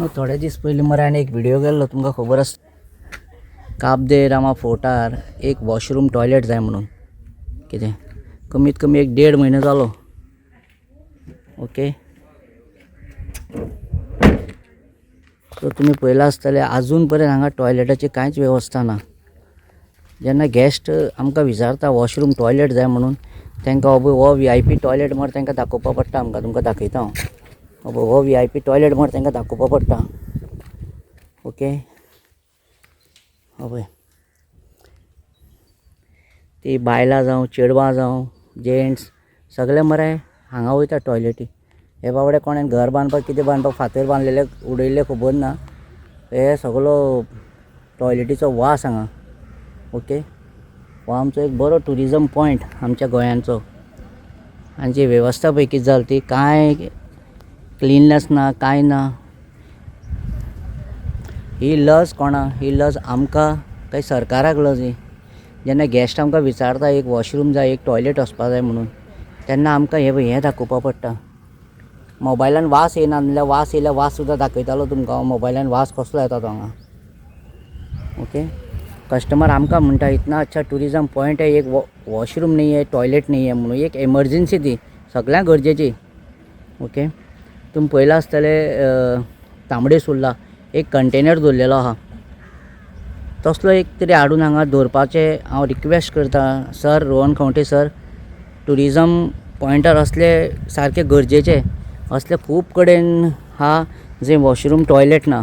मित्रांनो, थोडे दीस पयलीं मरे हांवें एक व्हिडिओ केल्लो, तुमकां खबर आसा काब दे रामा फोर्टार एक वॉशरूम टॉयलेट जाय म्हणून. कितें कमीत कमी एक 1.5 म्हयनो जालो. ओके, सो तुमी पळयलां आसतलें आजून पर्यंत हांगा टॉयलेटाची कांयच वेवस्था ना. जेन्ना गेस्ट आमकां विचारता वॉशरूम टॉयलेट जाय म्हणून, तांकां हो VIP टॉयलेट मरे तांकां दाखोवपा पडटा. आमकां तुमकां दाखयता हांव. हो VIP टॉयलेट मरे तांकां दाखोवपा पडटा. ओके, पळय ती बायलां जावं चेडवां जावं जेंट्स सगळे मरे हांगा वयता टॉयलेटी. हे बाबडे कोणें घर बांदपाक कितें बांदपाक फातर बांदलेले उडयल्ले खबर ना. हे सगळो टॉयलेटीचो वास हांगा. ओके, हो आमचो एक बरो टुरिजम पॉयंट आमच्या गोंयांचो. आनी जी वेवस्था पळय कितें जाली ती, कांय क्लिननेस ना, कांय ना. ही लज कोणा? ही लज आमकां काय सरकाराक लज ही? जेन्ना गेस्ट आमकां विचारता एक वॉशरूम जाय, एक टॉयलेट वचपा जाय म्हणून, तेन्ना आमकां हें दाखोवपा पडटा. मोबायलान वास येना जाल्यार वास येयल्यार वास सुद्दां दाखयतालो तुमकां हांव. मोबायलान वास कसलो येता तो हांगा. ओके, कस्टमर आमकां म्हणटा इतना अच्छा टुरिजम पॉयंट है, एक वॉशरूम नहीं है, टॉयलेट नहीं है म्हणून. एक एमर्जन्सी ती सगळ्यांक गरजेची. ओके, तुमी पळयलां आसतलें तांबडे सुर्ला एक कंटेनर दवरलेलो आहा. तसलो एक तरी हाडून हांगा दवरपाचें हांव रिक्वेस्ट करता. Sir, Rohan Khaunte sir, tourism पॉयंटार असले सारके गरजेचे. असले खूब कडेन हा जे वॉशरूम टॉयलेट ना.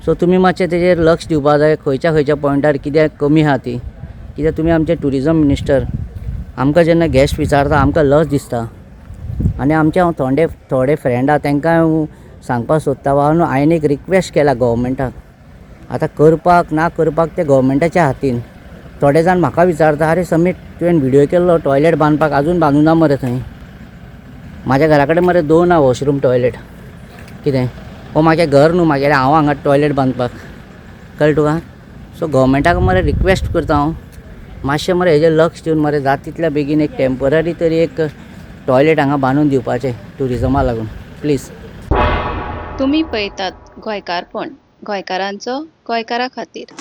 सो तुमी मातशें तेजेर लक्ष दिवपा जाय. खंयच्या पॉयंटार कितें कमी आहा ती. कित्याक तुमी आमचे टुरिजम मिनिस्टर. आमकां जेन्ना गेस्ट विचारता आमकां लज दिसता. आनी आमचे हांव थोडे फ्रेंड आहा तांकां हांव सांगपाक सोदता हांवें एक रिक्वेस्ट केला गव्हर्मेंटाक. आतां करपाक ना करपाक ते गव्हर्मेंटाच्या हातीन. थोडे जाण म्हाका विचारता, अरे समीट तुवें व्हिडिओ केल्लो टॉयलेट बांदपाक, आजून बांदूना मरे थंय. म्हाज्या घरा कडेन मरे 2 आहा वॉशरूम टॉयलेट. कितें हो म्हाजें घर न्हू, म्हागेलें हांव हांगा टॉयलेट बांदपाक. कळ्ळें तुका? सो गव्हर्मेंटाक मरे रिक्वेस्ट करता हांव, मातशें मरे हेजेर लक्ष दिवन मरे जाता तितल्या बेगीन एक टेम्पररी तरी एक टॉयलेट हांगा बांदून दिवपाचें टुरिजमा लागून, प्लीज. तुम्ही पळयतात गोंयकारपण, गोंयकारांचो गोंयकारा खातीर.